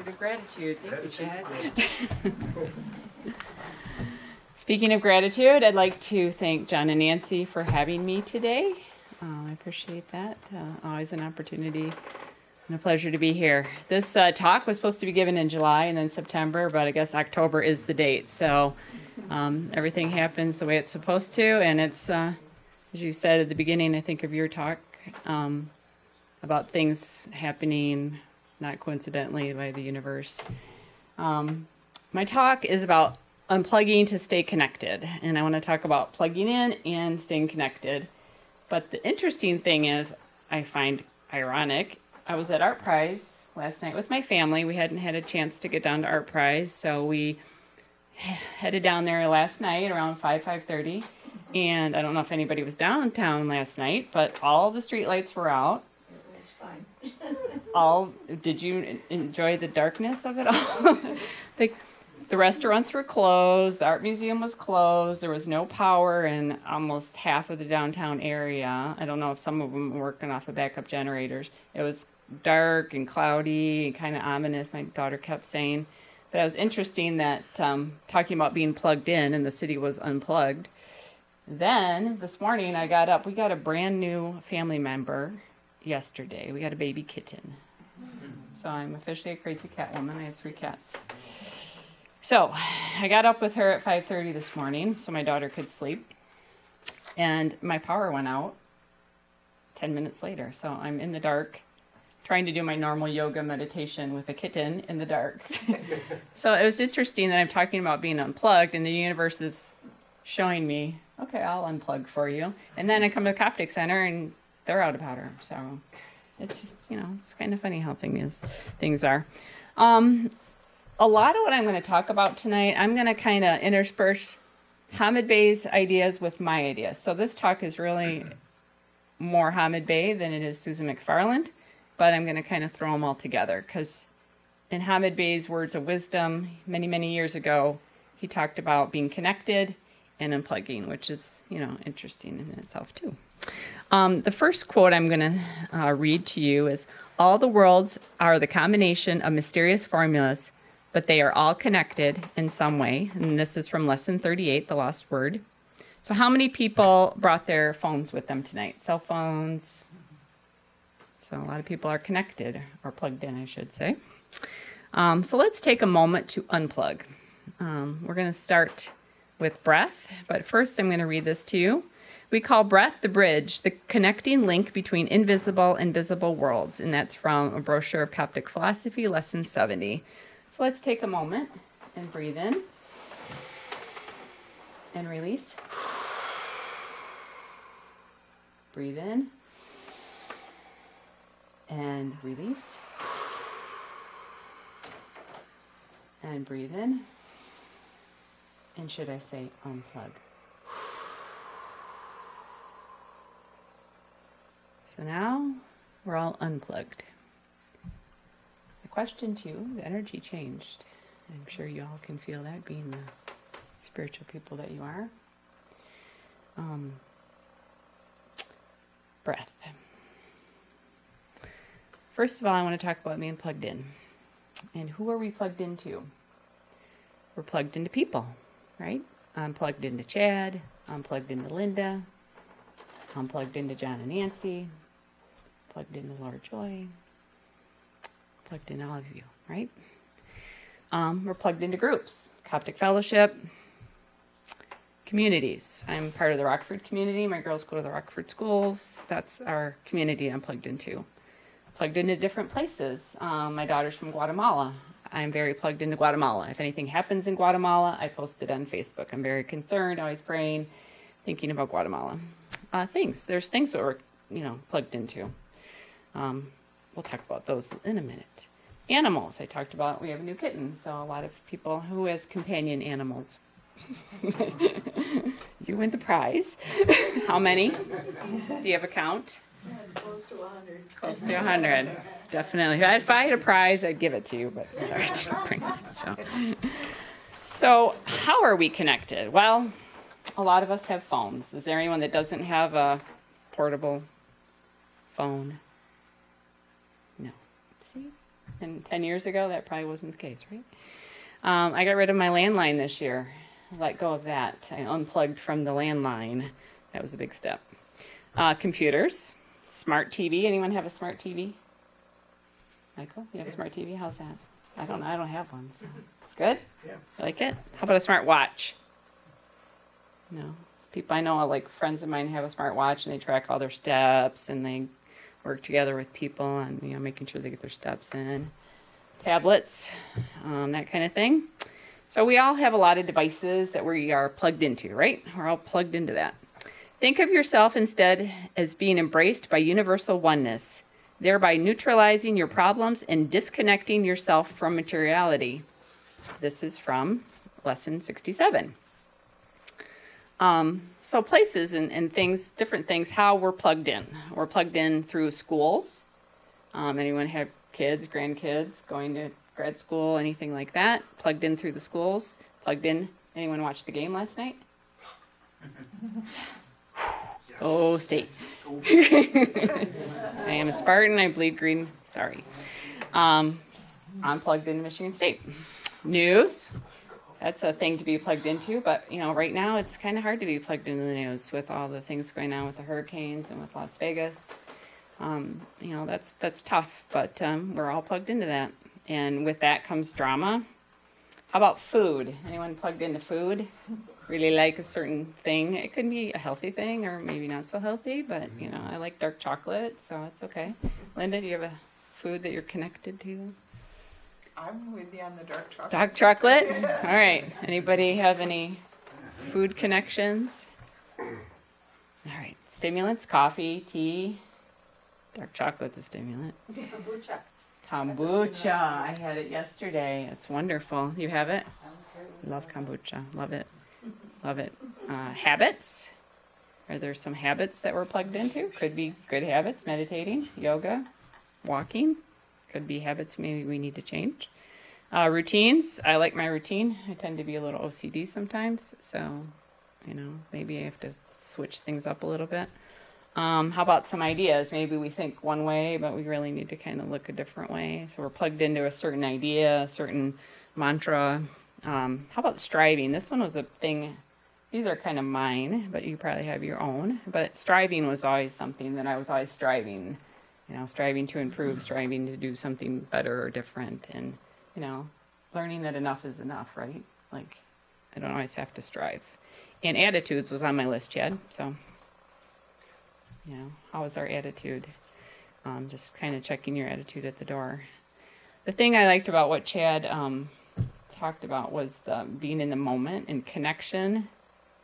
Attitude of gratitude. Thank you, Chad. Speaking of gratitude, I'd like to thank John and Nancy for having me today. I appreciate that. Always an opportunity and a pleasure to be here. This talk was supposed to be given in July and then September, but I guess October is the date. So everything happens the way it's supposed to. And it's, as you said at the beginning, I think, of your talk, about things happening not coincidentally by the universe. My talk is about unplugging to stay connected, and I want to talk about plugging in and staying connected. But the interesting thing is, I find ironic, I was at Art Prize last night with my family. We hadn't had a chance to get down to Art Prize, so we headed down there last night around 5:30, and I don't know if anybody was downtown last night, but all the street lights were out. It was fun. Did you enjoy the darkness of it all? The restaurants were closed, the art museum was closed, there was no power in almost half of the downtown area. I don't know if some of them were working off of backup generators. It was dark and cloudy and kind of ominous, my daughter kept saying. But it was interesting that talking about being plugged in and the city was unplugged. Then this morning I got up, we got a brand new family member yesterday. We got a baby kitten. So I'm officially a crazy cat woman. I have 3 cats. So I got up with her at 5:30 this morning so my daughter could sleep. And my power went out 10 minutes later. So I'm in the dark trying to do my normal yoga meditation with a kitten in the dark. So it was interesting that I'm talking about being unplugged and the universe is showing me, okay, I'll unplug for you. And then I come to the Coptic Center and they're out of powder. So it's just, it's kind of funny how things are. A lot of what I'm going to talk about tonight, I'm going to kind of intersperse Hamid Bey's ideas with my ideas. So this talk is really more Hamid Bey than it is Susan McFarland, but I'm going to kind of throw them all together because in Hamid Bey's words of wisdom, many, many years ago, he talked about being connected and unplugging, which is, interesting in itself too. The first quote I'm going to read to you is, "All the worlds are the combination of mysterious formulas, but they are all connected in some way." And this is from Lesson 38, The Lost Word. So how many people brought their phones with them tonight? Cell phones. So a lot of people are connected, or plugged in, I should say. So let's take a moment to unplug. We're going to start with breath, but first I'm going to read this to you. We call breath the bridge, the connecting link between invisible and visible worlds. And that's from a brochure of Coptic philosophy, Lesson 70. So let's take a moment and breathe in and release. Breathe in and release. And breathe in. And should I say unplug? So now we're all unplugged. Question 2, the energy changed. I'm sure you all can feel that, being the spiritual people that you are. Breath. First of all, I want to talk about being plugged in. And who are we plugged into? We're plugged into people, right? I'm plugged into Chad. I'm plugged into Linda. I'm plugged into John and Nancy. Plugged into Laura Joy. Plugged in all of you, right? We're plugged into groups, Coptic Fellowship, communities. I'm part of the Rockford community. My girls go to the Rockford schools. That's our community I'm plugged into. Plugged into different places. My daughter's from Guatemala. I'm very plugged into Guatemala. If anything happens in Guatemala, I post it on Facebook. I'm very concerned, always praying, thinking about Guatemala. There's things that we're, plugged into. We'll talk about those in a minute. Animals, I talked about, we have a new kitten, so a lot of people who has companion animals. You win the prize. How many? Do you have a count? Close to 100. Close to 100. Definitely. If I had a prize, I'd give it to you, but sorry, I didn't bring it. So how are we connected? Well, a lot of us have phones. Is there anyone that doesn't have a portable phone? No. See? And 10 years ago, that probably wasn't the case, right? I got rid of my landline this year. Let go of that. I unplugged from the landline. That was a big step. Computers, smart TV. Anyone have a smart TV? Michael, you have a smart TV? How's that? I don't know. I don't have one. So. It's good? Yeah. You like it? How about a smart watch? No. People I know, like friends of mine, have a smart watch and they track all their steps and they work together with people on, making sure they get their steps in. Tablets, that kind of thing. So we all have a lot of devices that we are plugged into, right? We're all plugged into that. Think of yourself instead as being embraced by universal oneness, thereby neutralizing your problems and disconnecting yourself from materiality. This is from lesson 67. So places and things, different things, how we're plugged in. We're plugged in through schools. Anyone have kids, grandkids, going to grad school, anything like that? Plugged in through the schools. Plugged in. Anyone watch the game last night? Yes. Oh, state. I am a Spartan. I bleed green. Sorry. I'm plugged into Michigan State. News. That's a thing to be plugged into, but right now it's kind of hard to be plugged into the news with all the things going on with the hurricanes and with Las Vegas. That's tough, but we're all plugged into that. And with that comes drama. How about food? Anyone plugged into food? Really like a certain thing? It could be a healthy thing or maybe not so healthy, but I like dark chocolate, so it's okay. Linda, do you have a food that you're connected to? I'm with you on the dark chocolate. Dark chocolate? All right. Anybody have any food connections? All right. Stimulants, coffee, tea. Dark chocolate's a stimulant. Kombucha. Kombucha. I had it yesterday. It's wonderful. You have it? Love kombucha. Love it. Love it. Habits. Are there some habits that we're plugged into? Could be good habits, meditating, yoga, walking. Could be habits maybe we need to change. Routines. I like my routine. I tend to be a little OCD sometimes. So, maybe I have to switch things up a little bit. How about some ideas? Maybe we think one way, but we really need to kind of look a different way. So we're plugged into a certain idea, a certain mantra. How about striving? This one was a thing. These are kind of mine, but you probably have your own. But striving was always something that I was always striving. Striving to improve, striving to do something better or different, and, learning that enough is enough, right? Like, I don't always have to strive. And attitudes was on my list, Chad, so, how is our attitude? Just kind of checking your attitude at the door. The thing I liked about what Chad talked about was the being in the moment, and connection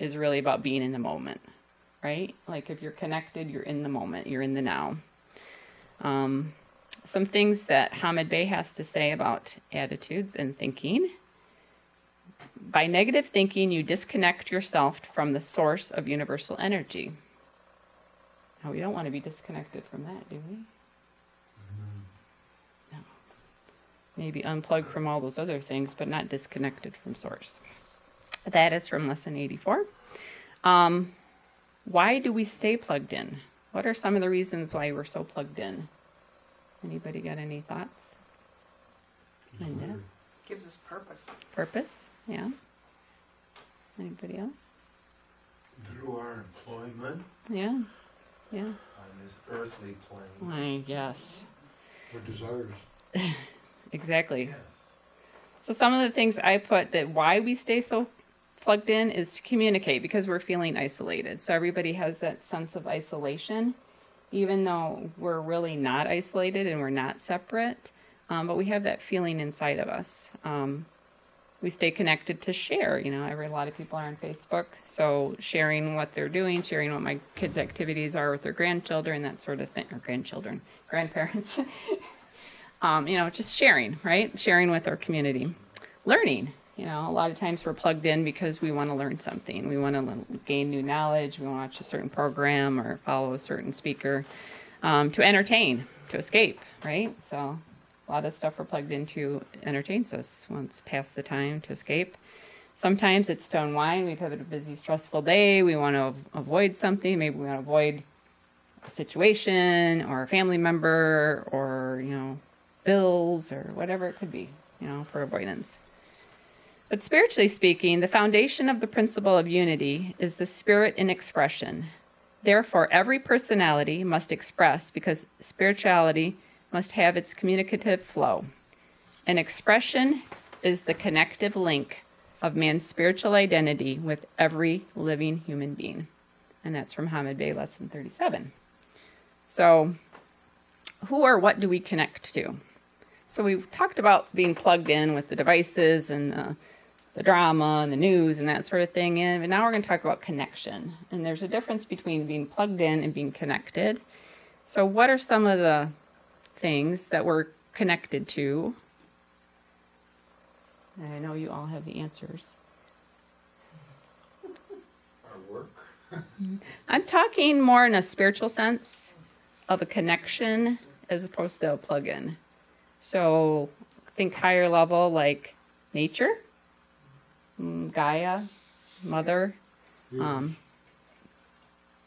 is really about being in the moment, right? Like, if you're connected, you're in the moment, you're in the now. Some things that Hamid Bey has to say about attitudes and thinking. By negative thinking, you disconnect yourself from the source of universal energy. Now, we don't want to be disconnected from that, do we? No. Maybe unplug from all those other things, but not disconnected from source. That is from lesson 84. Why do we stay plugged in? What are some of the reasons why we're so plugged in? Anybody got any thoughts? Linda? Gives us purpose. Purpose? Yeah. Anybody else? Through our employment Yeah. Yeah. on this earthly plane. Yes. Our desires. Exactly. Yes. So some of the things I put that why we stay so plugged in is to communicate, because we're feeling isolated. So everybody has that sense of isolation, even though we're really not isolated and we're not separate, but we have that feeling inside of us. We stay connected to share. A lot of people are on Facebook, so sharing what they're doing, sharing what my kids' activities are with their grandchildren, that sort of thing, or grandparents. Just sharing, right? Sharing with our community. Learning. A lot of times we're plugged in because we want to learn something. We want to gain new knowledge. We want to watch a certain program or follow a certain speaker. To entertain, to escape, right? So a lot of stuff we're plugged into entertains us. Once past the time to escape. Sometimes it's to unwind. We've had a busy, stressful day. We want to avoid something. Maybe we want to avoid a situation or a family member or, bills or whatever it could be, for avoidance. But spiritually speaking, the foundation of the principle of unity is the spirit in expression. Therefore, every personality must express because spirituality must have its communicative flow. An expression is the connective link of man's spiritual identity with every living human being. And that's from Hamid Bey, Lesson 37. So, who or what do we connect to? So we've talked about being plugged in with the devices and the drama and the news and that sort of thing. And now we're going to talk about connection. And there's a difference between being plugged in and being connected. So what are some of the things that we're connected to? And I know you all have the answers. Our work. I'm talking more in a spiritual sense of a connection as opposed to a plug-in. So think higher level like nature, Gaia, Mother.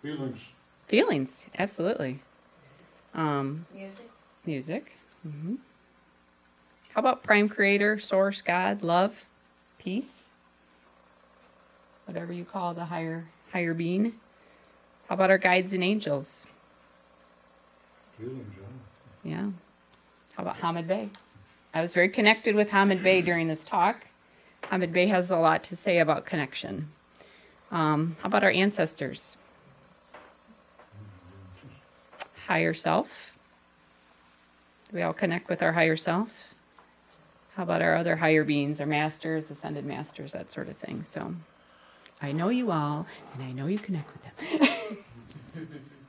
Feelings. Feelings, absolutely. Music. Music. How about Prime Creator, Source, God, Love, Peace? Whatever you call the higher being. How about our guides and angels? Feelings, Yeah. How about Hamid Bey? I was very connected with Hamid Bey during this talk. Hamid Bey has a lot to say about connection. How about our ancestors? Higher self. Do we all connect with our higher self? How about our other higher beings, our masters, ascended masters, that sort of thing? So I know you all, and I know you connect with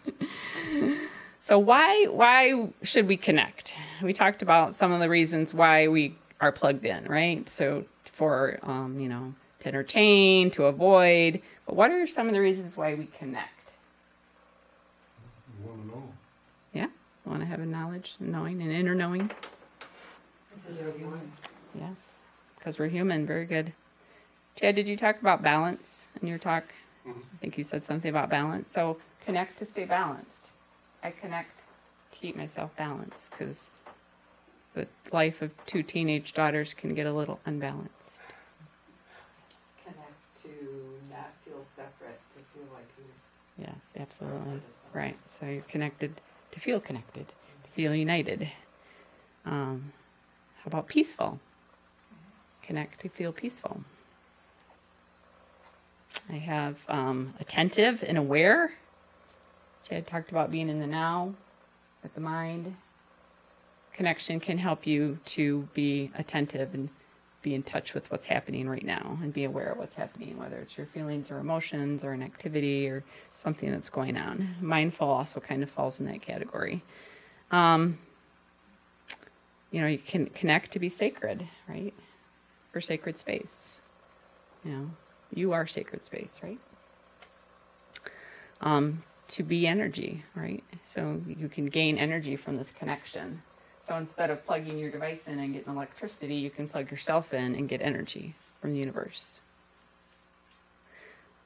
them. So why should we connect? We talked about some of the reasons why we are plugged in, right? So for, to entertain, to avoid. But what are some of the reasons why we connect? You want to know. Yeah? Want to have a knowledge, knowing, and inner knowing? Because we're human. Yes. Because we're human. Very good. Chad, did you talk about balance in your talk? I think you said something about balance. So connect to stay balanced. I connect to keep myself balanced because the life of two teenage daughters can get a little unbalanced. Connect to not feel separate, to feel like you. Yes, absolutely. Right. So you're connected to feel connected, to feel united. How about peaceful? Connect to feel peaceful. I have attentive and aware. Chad talked about being in the now with the mind. Connection can help you to be attentive and be in touch with what's happening right now and be aware of what's happening, whether it's your feelings or emotions or an activity or something that's going on. Mindful also kind of falls in that category. You can connect to be sacred, right? For sacred space. You are sacred space, right? To be energy, right? So you can gain energy from this connection. So instead of plugging your device in and getting electricity, you can plug yourself in and get energy from the universe.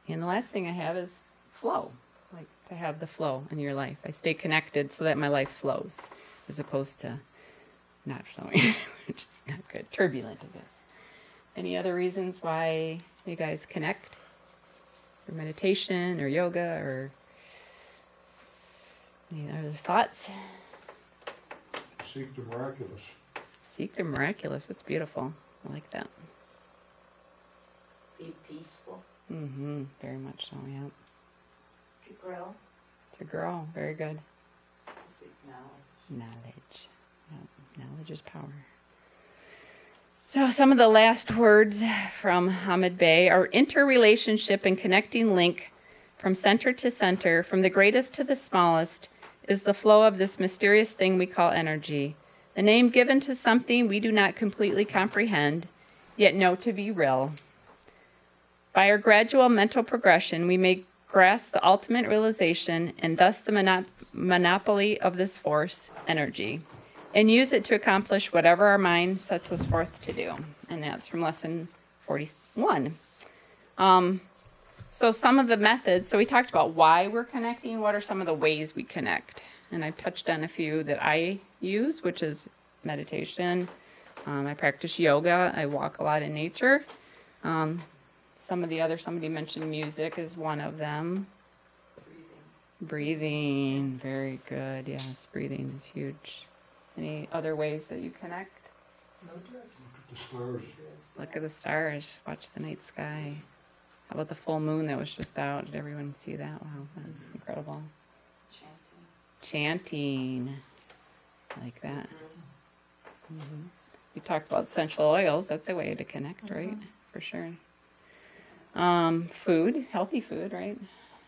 And the last thing I have is flow, like to have the flow in your life. I stay connected so that my life flows as opposed to not flowing, which is not good. Turbulent, I guess. Any other reasons why you guys connect? Or meditation or yoga or any other thoughts? Seek the miraculous. Seek the miraculous. That's beautiful. I like that. Be peaceful. Very much so, yeah. To grow. To grow. Very good. To seek knowledge. Knowledge. Yeah. Knowledge is power. So some of the last words from Hamid Bey are interrelationship and connecting link from center to center, from the greatest to the smallest, is the flow of this mysterious thing we call energy, the name given to something we do not completely comprehend, yet know to be real. By our gradual mental progression, we may grasp the ultimate realization and thus the monopoly of this force, energy, and use it to accomplish whatever our mind sets us forth to do. And that's from lesson 41. So some of the methods, so we talked about why we're connecting, what are some of the ways we connect? And I've touched on a few that I use, which is meditation. I practice yoga. I walk a lot in nature. Somebody mentioned music is one of them. Breathing, very good. Yes, breathing is huge. Any other ways that you connect? Look at the stars. Look at the stars. Watch the night sky. How about the full moon that was just out? Did everyone see that? Wow, that was incredible. Chanting. I like that. Mm-hmm. We talked about essential oils. That's a way to connect, right? For sure. Food, healthy food, right?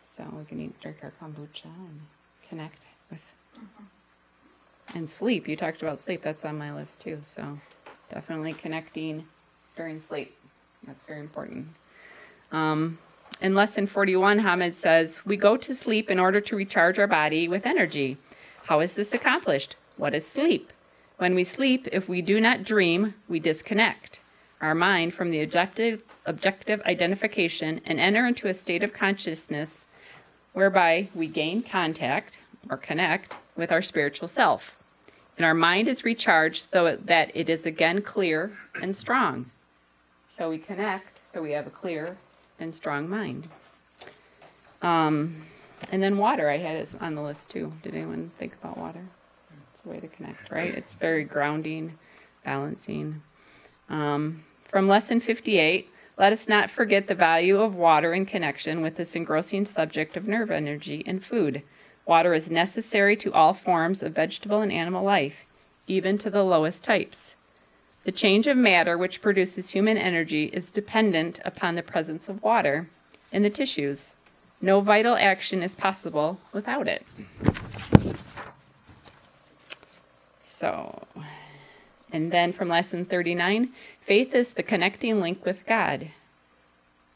So we can drink our kombucha and connect with. And sleep. You talked about sleep. That's on my list too. So definitely connecting during sleep. That's very important. In lesson 41, Hamid says, we go to sleep in order to recharge our body with energy. How is this accomplished? What is sleep? When we sleep, if we do not dream, we disconnect our mind from the objective identification and enter into a state of consciousness whereby we gain contact or connect with our spiritual self. And our mind is recharged so that it is again clear and strong. So we connect, so we have a clear and strong mind. And then water, I had it on the list too. Did anyone think about water? It's a way to connect, right? It's very grounding, balancing. From lesson 58, let us not forget the value of water in connection with this engrossing subject of nerve energy and food. Water is necessary to all forms of vegetable and animal life, even to the lowest types. The change of matter which produces human energy is dependent upon the presence of water in the tissues. No vital action is possible without it. So, and then from lesson 39, faith is the connecting link with God.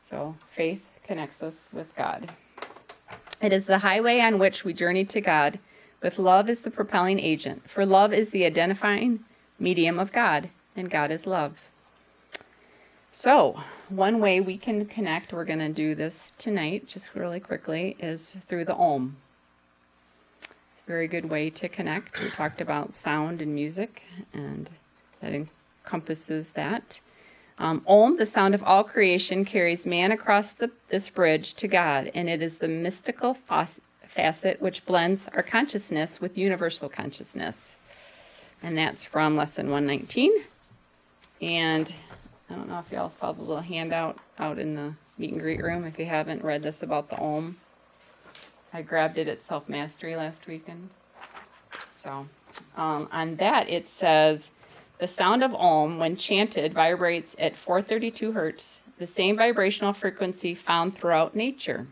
So faith connects us with God. It is the highway on which we journey to God, with love as the propelling agent. For love is the identifying medium of God, and God is love. So, one way we can connect, we're going to do this tonight, just really quickly, is through the Om. It's a very good way to connect. We talked about sound and music, and that encompasses that. Om, the sound of all creation, carries man across this bridge to God, and it is the mystical facet which blends our consciousness with universal consciousness. And that's from lesson 119. And I don't know if y'all saw the little handout out in the meet and greet room. If you haven't read this about the Om, I grabbed it at Self Mastery last weekend. So on that it says, the sound of Om, when chanted, vibrates at 432 hertz, the same vibrational frequency found throughout nature.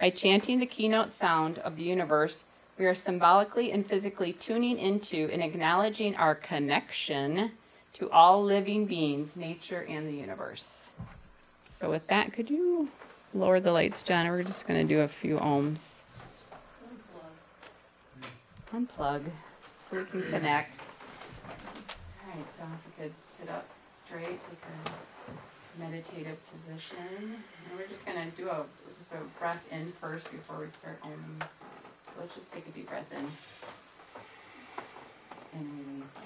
By chanting the keynote sound of the universe, we are symbolically and physically tuning into and acknowledging our connection to all living beings, nature, and the universe. So with that, could you lower the lights, John? We're just going to do a few Oms. Unplug, so we can connect. All right, so if you could sit up straight, take a meditative position. And we're just going to do a breath in first before we start oming. So let's just take a deep breath in and release.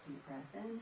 Deep breath in.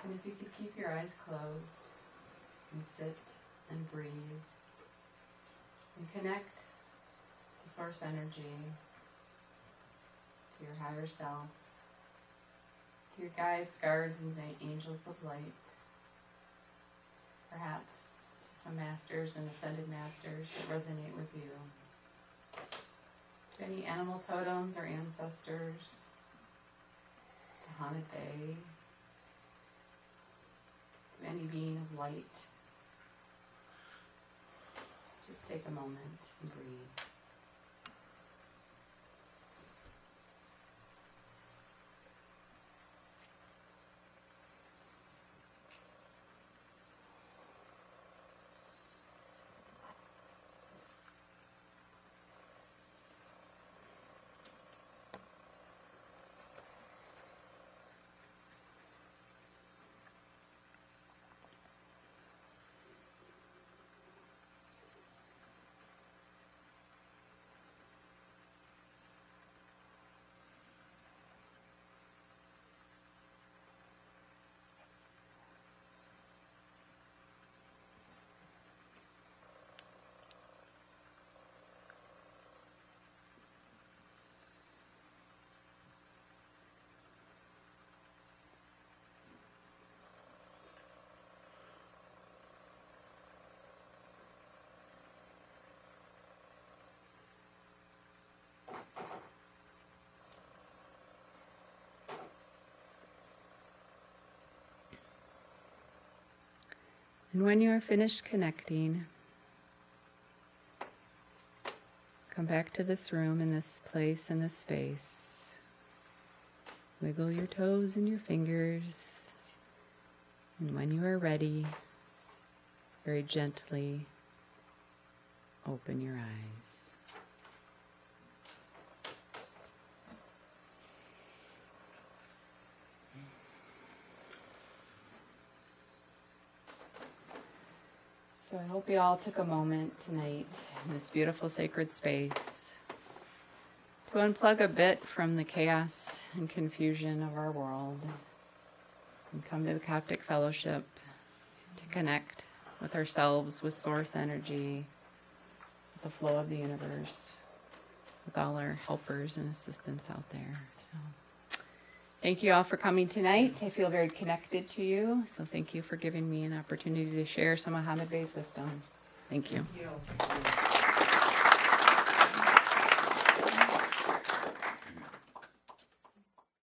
And if you could keep your eyes closed. and sit and breathe and connect to source energy, to your higher self, to your guides, guards, and the angels of light, perhaps to some masters and ascended masters that resonate with you, to any animal totems or ancestors, to Haunted Bay, to any being of light. Just take a moment and breathe. And when you are finished connecting, come back to this room and this place and this space. Wiggle your toes and your fingers. And when you are ready, very gently open your eyes. So I hope you all took a moment tonight in this beautiful sacred space to unplug a bit from the chaos and confusion of our world and come to the Coptic Fellowship to connect with ourselves, with source energy, with the flow of the universe, with all our helpers and assistants out there. So thank you all for coming tonight. I feel very connected to you, so thank you for giving me an opportunity to share some of Haunted Bay's wisdom. Thank you. You know,